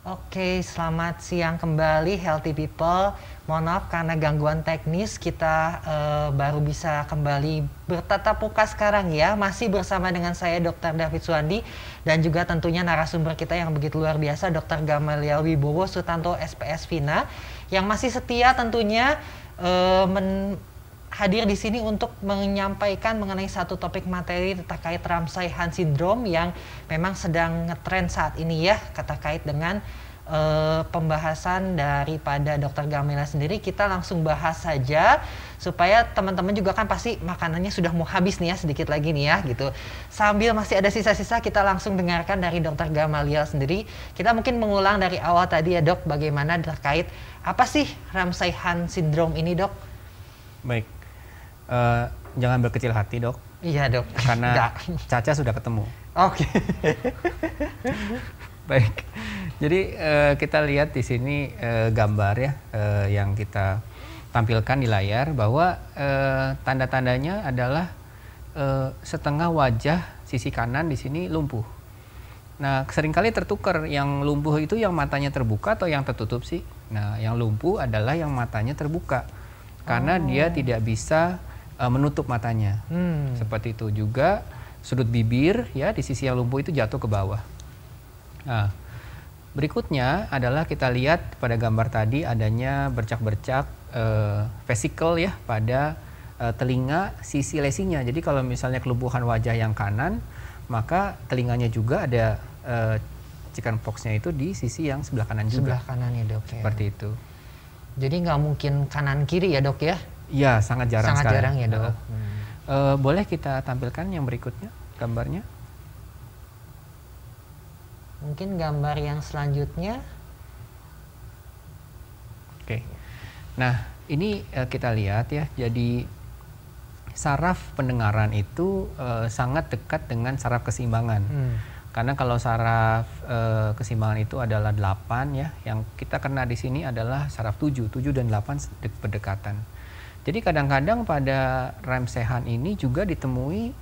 Oke, selamat siang kembali Healthy People. Mohon maaf karena gangguan teknis kita baru bisa kembali bertatap muka sekarang ya. Masih bersama dengan saya Dr. David Suwandi dan juga tentunya narasumber kita yang begitu luar biasa Dr. Gamaliel Wibowo Sutanto SPS Vina yang masih setia tentunya hadir di sini untuk menyampaikan mengenai satu topik materi terkait Ramsay-Hunt Syndrome yang memang sedang ngetrend saat ini ya, terkait dengan pembahasan daripada Dr. Gamaliel sendiri. Kita langsung bahas saja supaya teman-teman juga kan pasti makanannya sudah mau habis nih ya, sedikit lagi nih ya gitu. Sambil masih ada sisa-sisa, kita langsung dengarkan dari Dr. Gamaliel sendiri. Kita mungkin mengulang dari awal tadi ya dok, bagaimana terkait apa sih Ramsay-Hunt Syndrome ini dok? Baik, jangan berkecil hati dok. Iya dok. Karena Caca sudah ketemu. Oke. Baik, jadi kita lihat di sini gambar ya yang kita tampilkan di layar bahwa tanda-tandanya adalah setengah wajah sisi kanan di sini lumpuh. Nah, seringkali tertukar yang lumpuh itu yang matanya terbuka atau yang tertutup sih. Nah, yang lumpuh adalah yang matanya terbuka karena dia tidak bisa menutup matanya. Seperti itu juga sudut bibir ya di sisi yang lumpuh itu jatuh ke bawah. Nah, berikutnya adalah kita lihat pada gambar tadi adanya bercak-bercak vesikel ya pada telinga sisi lesinya. Jadi kalau misalnya kelumpuhan wajah yang kanan, maka telinganya juga ada chickenpox-nya itu di sisi yang sebelah kanan juga. Sebelah kanan ya dok ya. Seperti itu. Jadi nggak mungkin kanan kiri ya dok ya? Iya, sangat jarang sangat sekali. Jarang ya dok. Boleh kita tampilkan yang berikutnya gambarnya? Mungkin gambar yang selanjutnya. Oke. Nah, ini kita lihat ya. Jadi saraf pendengaran itu sangat dekat dengan saraf keseimbangan. Karena kalau saraf keseimbangan itu adalah 8 ya, yang kita kena di sini adalah saraf 7 dan 8 berdekatan. Jadi kadang-kadang pada Ramsay-Hunt ini juga ditemui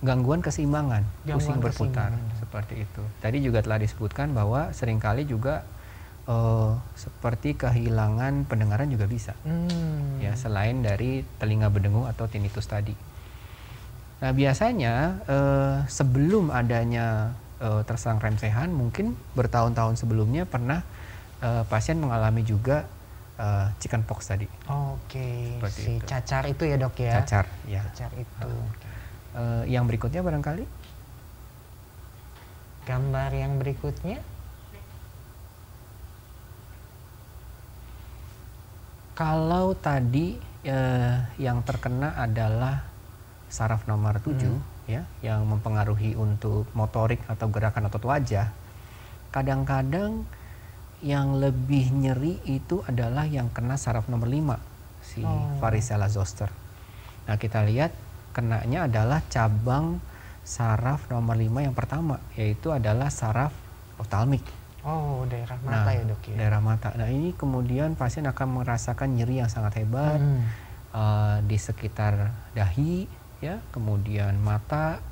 gangguan keseimbangan, pusing berputar seperti itu. Tadi juga telah disebutkan bahwa seringkali juga seperti kehilangan pendengaran juga bisa, ya selain dari telinga berdengung atau tinnitus tadi. Nah biasanya sebelum adanya terserang Ramsay-Hunt, mungkin bertahun-tahun sebelumnya pernah pasien mengalami juga chickenpox tadi. Oke, si itu. Cacar itu ya dok ya? Cacar, ya. Cacar itu. Yang berikutnya barangkali? Gambar yang berikutnya. Kalau tadi yang terkena adalah saraf nomor 7 ya, yang mempengaruhi untuk motorik atau gerakan otot wajah. Kadang-kadang yang lebih nyeri itu adalah yang kena saraf nomor 5, si varicella zoster. Nah, kita lihat kenanya adalah cabang saraf nomor 5 yang pertama, yaitu adalah saraf oftalmik. Oh, daerah mata ya dok ya? Daerah mata. Nah, ini kemudian pasien akan merasakan nyeri yang sangat hebat di sekitar dahi, ya, kemudian mata.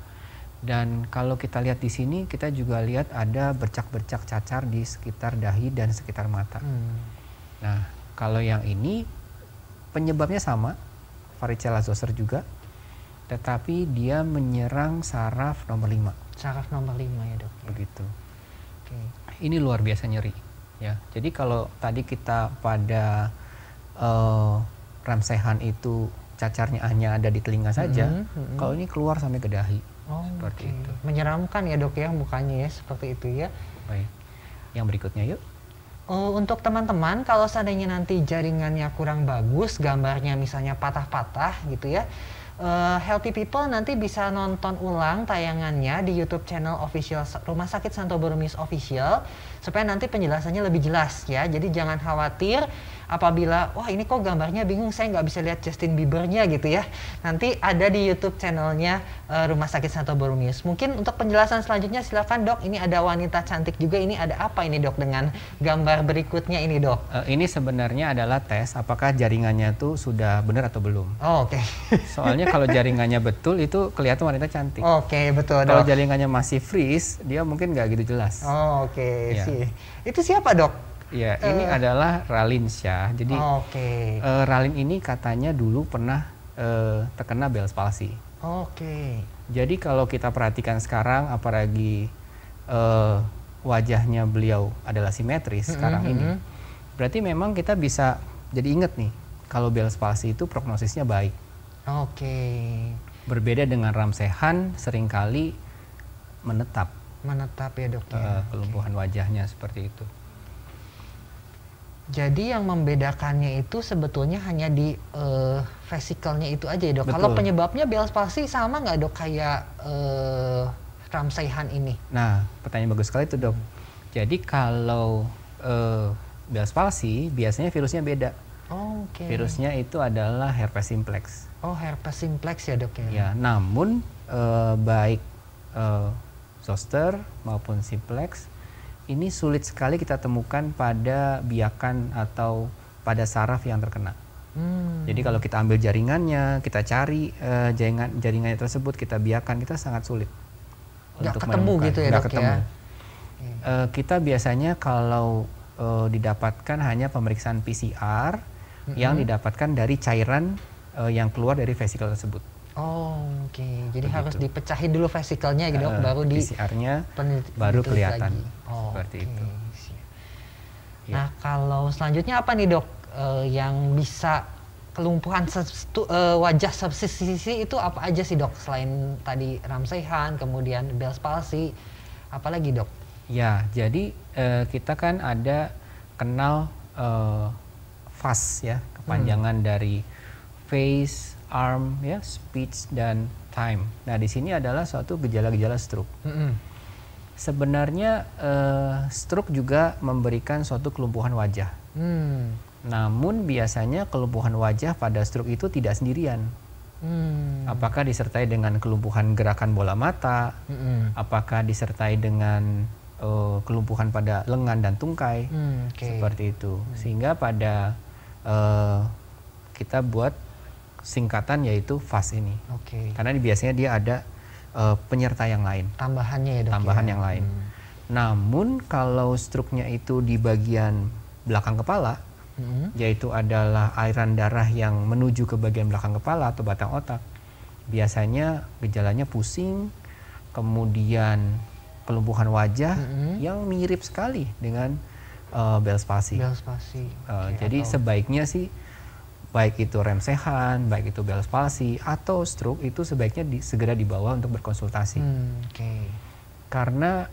Dan kalau kita lihat di sini, kita juga lihat ada bercak-bercak cacar di sekitar dahi dan sekitar mata. Nah, kalau yang ini penyebabnya sama, varicella zoster juga, tetapi dia menyerang saraf nomor 5. Saraf nomor 5 ya dok? Begitu. Ini luar biasa nyeri. Ya. Jadi kalau tadi kita pada Ramsay-Hunt itu cacarnya hanya ada di telinga saja, kalau ini keluar sampai ke dahi. Seperti itu. Menyeramkan ya dok ya mukanya ya, seperti itu ya. Baik. Yang berikutnya yuk. Untuk teman-teman, kalau seandainya nanti jaringannya kurang bagus, gambarnya misalnya patah-patah gitu ya, Healthy People nanti bisa nonton ulang tayangannya di YouTube channel official Rumah Sakit Santo Borromeus Official supaya nanti penjelasannya lebih jelas ya. Jadi jangan khawatir apabila wah ini kok gambarnya bingung, saya nggak bisa lihat Justin Biebernya gitu ya, nanti ada di YouTube channelnya Rumah Sakit Santo Borromeus. Mungkin untuk penjelasan selanjutnya silakan dok, ini ada wanita cantik juga, ini ada apa ini dok dengan gambar berikutnya ini dok? Ini sebenarnya adalah tes apakah jaringannya tuh sudah benar atau belum. Oh, oke. Soalnya kalau jaringannya betul itu kelihatan wanita cantik. Oke, betul Kalau dok. jaringannya masih freeze, dia mungkin nggak gitu jelas. Oh, oke Ya. sih. Itu siapa dok? Ya, ini adalah Raline Shah. Jadi Oke. Raline ini katanya dulu pernah terkena Bell's palsy. Oke. Jadi kalau kita perhatikan sekarang, apalagi wajahnya beliau adalah simetris sekarang ini, berarti memang kita bisa jadi ingat nih, kalau Bell's palsy itu prognosisnya baik. Oke. Berbeda dengan Ramsay Hunt, seringkali menetap Ya dok ya. kelumpuhan wajahnya seperti itu. Jadi yang membedakannya itu sebetulnya hanya di vesikelnya itu aja ya dok. Betul. Kalau penyebabnya Bell's palsy sama nggak dok kayak Ramsay Hunt ini? Nah, pertanyaan bagus sekali itu dok. Jadi kalau Bell's palsy biasanya virusnya beda. Oke. Virusnya itu adalah herpes simplex. Oh, herpes simplex ya dok ya. Ya, namun baik zoster maupun simplex ini sulit sekali kita temukan pada biakan atau pada saraf yang terkena. Jadi kalau kita ambil jaringannya, kita cari jaringannya tersebut, kita biakan, kita sangat sulit Nggak untuk ketemu menemukan. gitu ya Nggak dok ketemu. ya. Kita biasanya kalau didapatkan hanya pemeriksaan PCR yang didapatkan dari cairan yang keluar dari vesikel tersebut. Oh, oke. Jadi Begitu. harus dipecahin dulu vesikelnya gitu, baru di PCR-nya peneliti- baru diteliti kelihatan lagi. Oh, seperti oke. itu. Ya. Nah, kalau selanjutnya apa nih dok yang bisa kelumpuhan wajah subsisi itu apa aja sih dok? Selain tadi Ramsay Hunt, kemudian Bell's palsy, apalagi dok? Ya, jadi kita kan ada kenal FAS ya, kepanjangan dari face, arm, ya, speech dan time. Nah, di sini adalah suatu gejala-gejala stroke. Sebenarnya stroke juga memberikan suatu kelumpuhan wajah. Namun biasanya kelumpuhan wajah pada stroke itu tidak sendirian. Apakah disertai dengan kelumpuhan gerakan bola mata? Apakah disertai dengan kelumpuhan pada lengan dan tungkai? Seperti itu. Sehingga pada kita buat singkatan yaitu FAS ini. Karena biasanya dia ada penyerta yang lain. Tambahannya ya dok. Tambahan yang lain. Namun kalau stroke-nya itu di bagian belakang kepala, yaitu adalah aliran darah yang menuju ke bagian belakang kepala atau batang otak, biasanya gejalanya pusing, kemudian kelumpuhan wajah yang mirip sekali dengan Bell's palsy. Jadi sebaiknya sih baik itu Ramsay Hunt, baik itu Bell's palsy atau stroke itu sebaiknya segera dibawa untuk berkonsultasi. Karena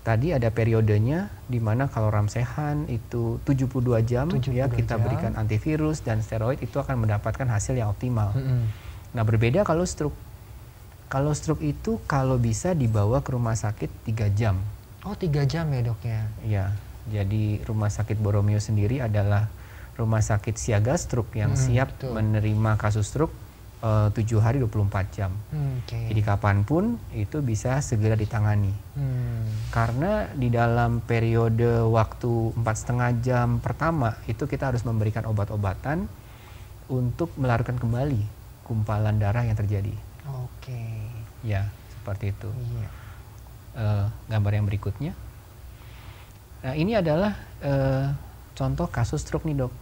tadi ada periodenya di mana kalau Ramsay Hunt itu 72 jam ya kita berikan antivirus dan steroid, itu akan mendapatkan hasil yang optimal. Nah, berbeda kalau stroke. Kalau stroke itu kalau bisa dibawa ke rumah sakit 3 jam. Oh, 3 jam ya dok ya? Ya, jadi Rumah Sakit Borromeus sendiri adalah rumah sakit siaga stroke yang siap menerima kasus stroke 7 hari 24 jam. Jadi kapanpun itu bisa segera ditangani. Karena di dalam periode waktu 4,5 jam pertama itu kita harus memberikan obat-obatan untuk melarutkan kembali gumpalan darah yang terjadi. Ya, seperti itu. Gambar yang berikutnya. Nah, ini adalah contoh kasus stroke nih dok.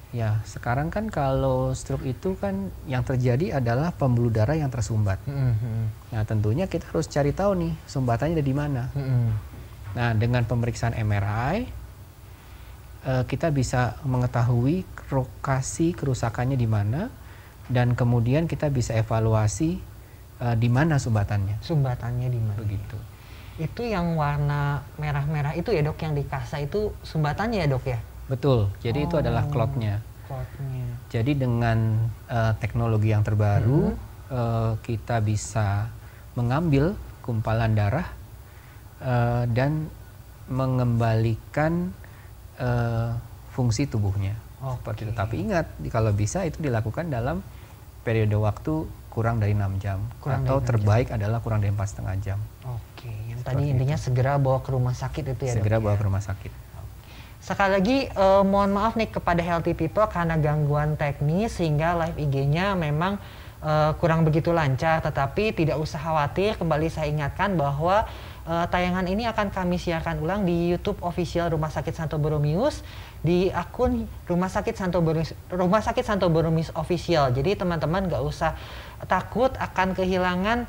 Ya, sekarang kan kalau stroke itu kan yang terjadi adalah pembuluh darah yang tersumbat. Nah, tentunya kita harus cari tahu nih sumbatannya ada di mana. Nah, dengan pemeriksaan MRI kita bisa mengetahui lokasi kerusakannya di mana, dan kemudian kita bisa evaluasi di mana sumbatannya. Sumbatannya di mana? Begitu. Itu yang warna merah-merah itu ya dok, yang di kasa itu sumbatannya ya dok ya? Betul, jadi itu adalah clotnya. Jadi dengan teknologi yang terbaru kita bisa mengambil gumpalan darah dan mengembalikan fungsi tubuhnya. Seperti itu. Tapi ingat, kalau bisa itu dilakukan dalam periode waktu kurang dari 6 jam. Atau terbaik adalah kurang dari 4,5 jam. Oke, yang tadi intinya segera bawa ke rumah sakit itu ya, segera Dok, bawa ya? ke rumah sakit. Sekali lagi mohon maaf nih kepada Healthy People karena gangguan teknis sehingga live IG-nya memang kurang begitu lancar, tetapi tidak usah khawatir. Kembali saya ingatkan bahwa tayangan ini akan kami siarkan ulang di YouTube official Rumah Sakit Santo Borromeus di akun Rumah Sakit Santo Borromeus official. Jadi teman-teman nggak usah takut akan kehilangan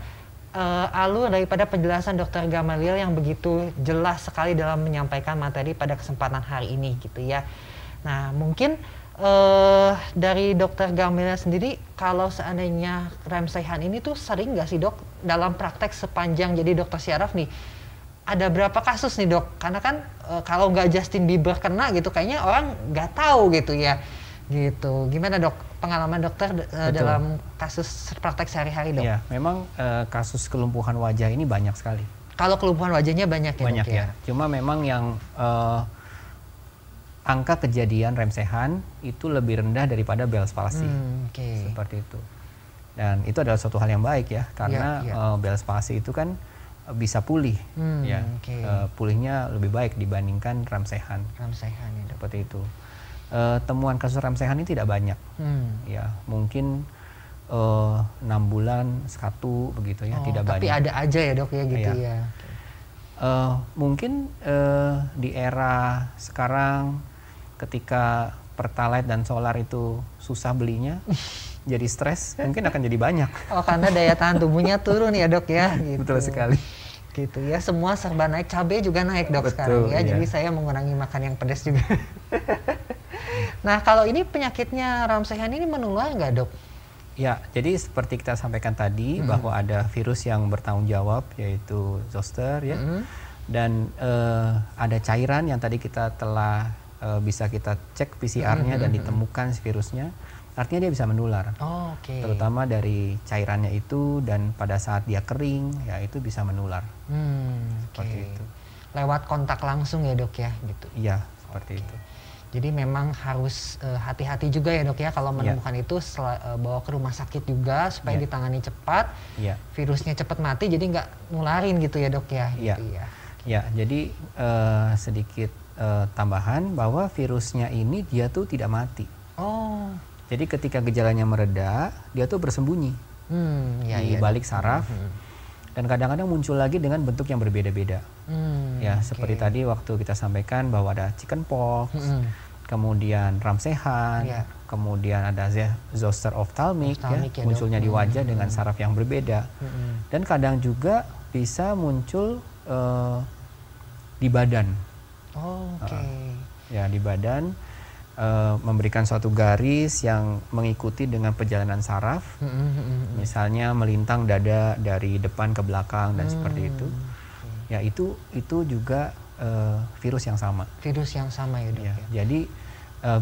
alur daripada penjelasan Dr. Gamaliel yang begitu jelas sekali dalam menyampaikan materi pada kesempatan hari ini gitu ya. Nah mungkin dari Dr. Gamaliel sendiri, kalau seandainya rem sehan ini tuh sering nggak sih dok dalam praktek sepanjang jadi dokter syaraf nih, ada berapa kasus nih dok? Karena kan kalau nggak Justin Bieber kena gitu kayaknya orang nggak tahu gitu ya. Gitu. Gimana dok pengalaman dokter dalam kasus praktek sehari-hari dok? Ya, memang kasus kelumpuhan wajah ini banyak sekali. Kalau kelumpuhan wajahnya banyak ya banyak dok ya? Cuma memang yang angka kejadian rem sehan itu lebih rendah daripada Bell's palsy. Seperti itu. Dan itu adalah suatu hal yang baik ya, karena Bell's palsy itu kan bisa pulih, pulihnya lebih baik dibandingkan rem sehan. Rem sehan ya dok. Seperti itu. Temuan kasus rem sehan ini tidak banyak, ya mungkin 6 bulan 1 begitu ya, tidak tapi banyak. Tapi ada aja ya dok ya gitu ya. Mungkin di era sekarang ketika pertalite dan solar itu susah belinya, jadi stres, mungkin akan jadi banyak. Karena daya tahan tubuhnya turun ya dok ya. Gitu. Betul sekali. Gitu ya, semua serba naik, cabai juga naik dok. Betul, sekarang ya. Jadi saya mengurangi makan yang pedas juga. Nah kalau ini penyakitnya rem sehan ini menular nggak dok? Ya, jadi seperti kita sampaikan tadi bahwa ada virus yang bertanggung jawab yaitu zoster ya, dan ada cairan yang tadi kita telah bisa kita cek PCR-nya dan ditemukan virusnya, artinya dia bisa menular. Terutama dari cairannya itu, dan pada saat dia kering ya itu bisa menular. Seperti itu. Lewat kontak langsung ya dok ya gitu. Iya, seperti itu. Jadi memang harus hati-hati juga ya dok ya kalau menemukan itu, bawa ke rumah sakit juga supaya ditangani cepat, virusnya cepat mati, jadi nggak nularin gitu ya dok ya. Gitu ya. Ya, jadi sedikit tambahan bahwa virusnya ini dia tuh tidak mati. Jadi ketika gejalanya mereda, dia tuh bersembunyi di balik saraf. Dan kadang-kadang muncul lagi dengan bentuk yang berbeda-beda. Seperti tadi waktu kita sampaikan bahwa ada chickenpox, kemudian rem sehan, kemudian ada zoster ophthalmic ya, munculnya di wajah dengan saraf yang berbeda. Dan kadang juga bisa muncul di badan. Ya, di badan. Memberikan suatu garis yang mengikuti dengan perjalanan saraf, misalnya melintang dada dari depan ke belakang dan seperti itu. Ya, itu juga virus yang sama. Virus yang sama ya dok. Ya. Jadi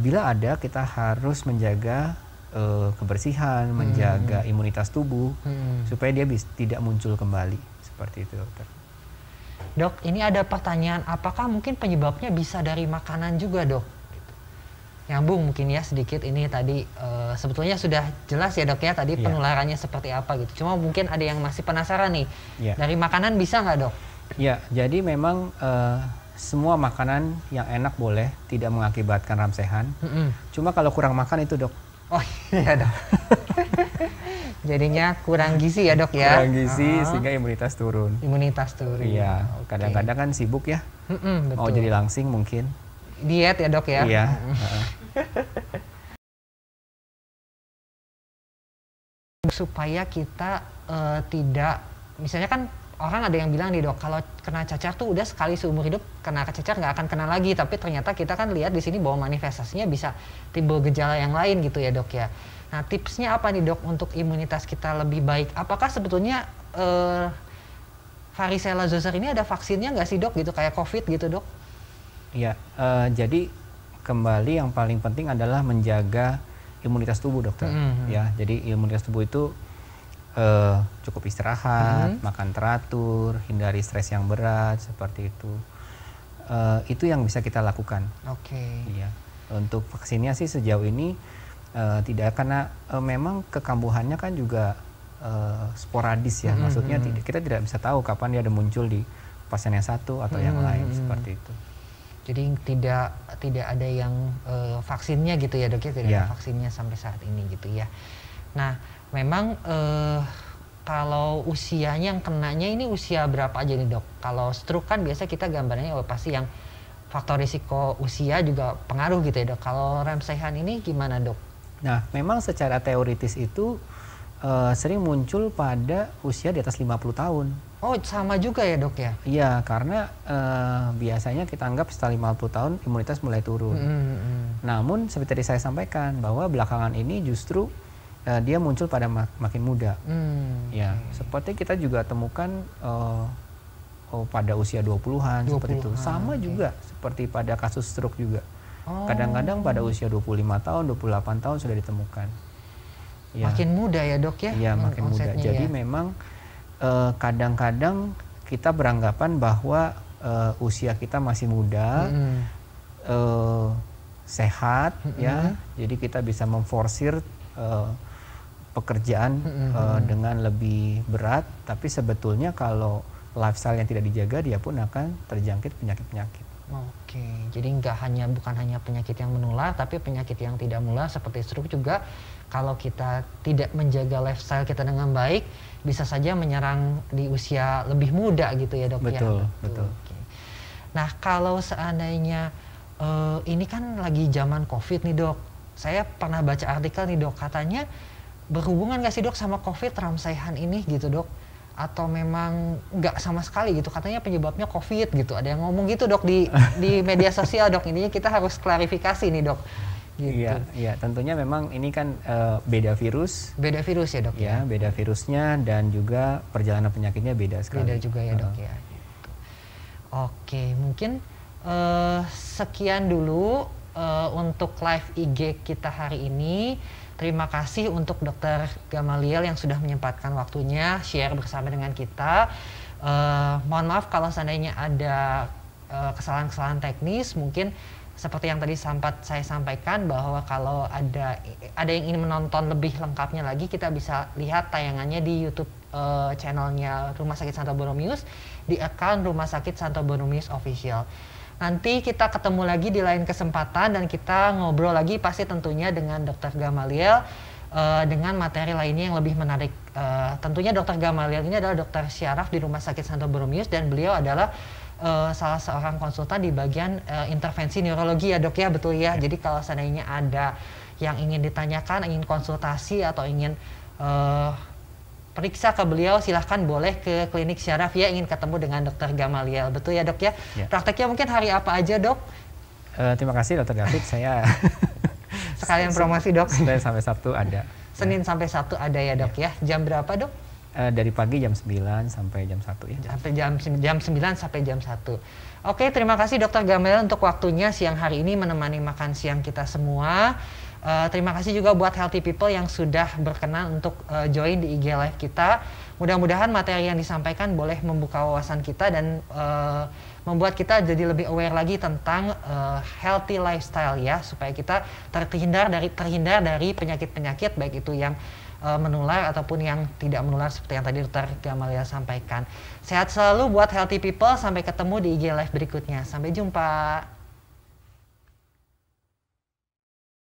bila ada, kita harus menjaga kebersihan, menjaga imunitas tubuh supaya dia tidak muncul kembali. Seperti itu dokter. Dok, ini ada pertanyaan, apakah mungkin penyebabnya bisa dari makanan juga dok? Nyambung mungkin ya sedikit ini tadi, sebetulnya sudah jelas ya dok ya tadi penularannya seperti apa gitu. Cuma mungkin ada yang masih penasaran nih, dari makanan bisa nggak dok? Ya, jadi memang semua makanan yang enak boleh, tidak mengakibatkan rem sehan. Cuma kalau kurang makan itu dok. Oh iya dok. Jadinya kurang gizi ya dok ya? Kurang gizi sehingga imunitas turun. Imunitas turun. Iya, kadang-kadang kan sibuk ya, mau jadi langsing mungkin. Diet ya dok ya? Iya. Supaya kita tidak, misalnya kan orang ada yang bilang nih dok, kalau kena cacar tuh udah sekali seumur hidup kena cacar nggak akan kena lagi, tapi ternyata kita kan lihat di sini bahwa manifestasinya bisa timbul gejala yang lain gitu ya dok ya. Nah tipsnya apa nih dok untuk imunitas kita lebih baik? Apakah sebetulnya varicella zoster ini ada vaksinnya nggak sih dok gitu kayak COVID gitu dok? Ya, jadi kembali yang paling penting adalah menjaga imunitas tubuh dokter. Ya, jadi imunitas tubuh itu cukup istirahat, makan teratur, hindari stres yang berat seperti itu. itu yang bisa kita lakukan. Oke. Iya. Untuk vaksinnya sih sejauh ini tidak, karena memang kekambuhannya kan juga sporadis ya. Maksudnya kita tidak bisa tahu kapan dia ada muncul di pasien yang satu atau yang lain seperti itu. Jadi tidak ada yang vaksinnya gitu ya dok ya, tidak ada vaksinnya sampai saat ini gitu ya. Nah memang kalau usianya yang kenanya ini usia berapa aja nih dok? Kalau stroke kan biasa kita gambarnya pasti yang faktor risiko usia juga pengaruh gitu ya dok. Kalau Ramsay-Hunt ini gimana dok? Nah memang secara teoritis itu sering muncul pada usia di atas 50 tahun. Oh sama juga ya dok ya? Iya, karena biasanya kita anggap setelah 50 tahun imunitas mulai turun. Namun seperti tadi saya sampaikan bahwa belakangan ini justru dia muncul pada makin muda. Ya, seperti kita juga temukan pada usia 20-an seperti itu. Sama juga seperti pada kasus stroke juga. Kadang-kadang pada usia 25 tahun, 28 tahun sudah ditemukan. Ya. Makin muda ya dok ya? Iya, makin muda. Jadi memang kadang-kadang kita beranggapan bahwa usia kita masih muda, sehat, ya. Jadi kita bisa memforsir pekerjaan dengan lebih berat. Tapi sebetulnya kalau lifestyle yang tidak dijaga, dia pun akan terjangkit penyakit-penyakit. Oke, jadi bukan hanya penyakit yang menular, tapi penyakit yang tidak menular seperti stroke juga. Kalau kita tidak menjaga lifestyle kita dengan baik, bisa saja menyerang di usia lebih muda gitu ya dok. Betul, ya? betul. Oke. Nah kalau seandainya ini kan lagi zaman COVID nih dok, saya pernah baca artikel nih dok, katanya berhubungan gak sih dok sama COVID Ramsay-Hunt ini gitu dok? Atau memang nggak sama sekali gitu, katanya penyebabnya COVID gitu, ada yang ngomong gitu dok di media sosial dok. Ininya kita harus klarifikasi nih dok. Gitu. Iya, tentunya memang ini kan beda virus. Beda virus ya dok ya? Beda virusnya dan juga perjalanan penyakitnya beda sekali. Beda juga ya dok ya. Gitu. Oke, mungkin sekian dulu untuk live IG kita hari ini. Terima kasih untuk Dr. Gamaliel yang sudah menyempatkan waktunya share bersama dengan kita. Mohon maaf kalau seandainya ada kesalahan-kesalahan teknis, mungkin seperti yang tadi sempat saya sampaikan bahwa kalau ada yang ingin menonton lebih lengkapnya lagi, kita bisa lihat tayangannya di YouTube channelnya Rumah Sakit Santo Borromeus di account Rumah Sakit Santo Borromeus Official. Nanti kita ketemu lagi di lain kesempatan dan kita ngobrol lagi pasti tentunya dengan Dr. Gamaliel dengan materi lainnya yang lebih menarik. Tentunya Dr. Gamaliel ini adalah dokter syaraf di Rumah Sakit Santo Borromeus dan beliau adalah salah seorang konsultan di bagian intervensi neurologi ya dok ya, betul ya. Jadi kalau seandainya ada yang ingin ditanyakan, ingin konsultasi atau ingin periksa ke beliau, silahkan boleh ke klinik syaraf ya, ingin ketemu dengan Dr. Gamaliel, betul ya dok ya? Prakteknya mungkin hari apa aja dok? Terima kasih Dr. David, saya sekalian promosi dok. Senin sampai Sabtu ada. Senin sampai Sabtu ada ya dok ya? Jam berapa dok? Dari pagi jam 9 sampai jam 1 ya. Sampai jam 9 sampai jam 1. Oke, terima kasih Dr. Gamaliel untuk waktunya siang hari ini menemani makan siang kita semua. Terima kasih juga buat Healthy People yang sudah berkenan untuk join di IG Live kita. Mudah-mudahan materi yang disampaikan boleh membuka wawasan kita dan membuat kita jadi lebih aware lagi tentang healthy lifestyle ya, supaya kita terhindar dari penyakit-penyakit baik itu yang menular ataupun yang tidak menular seperti yang tadi Dr. Gamaliel sampaikan. Sehat selalu buat Healthy People, sampai ketemu di IG Live berikutnya. Sampai jumpa.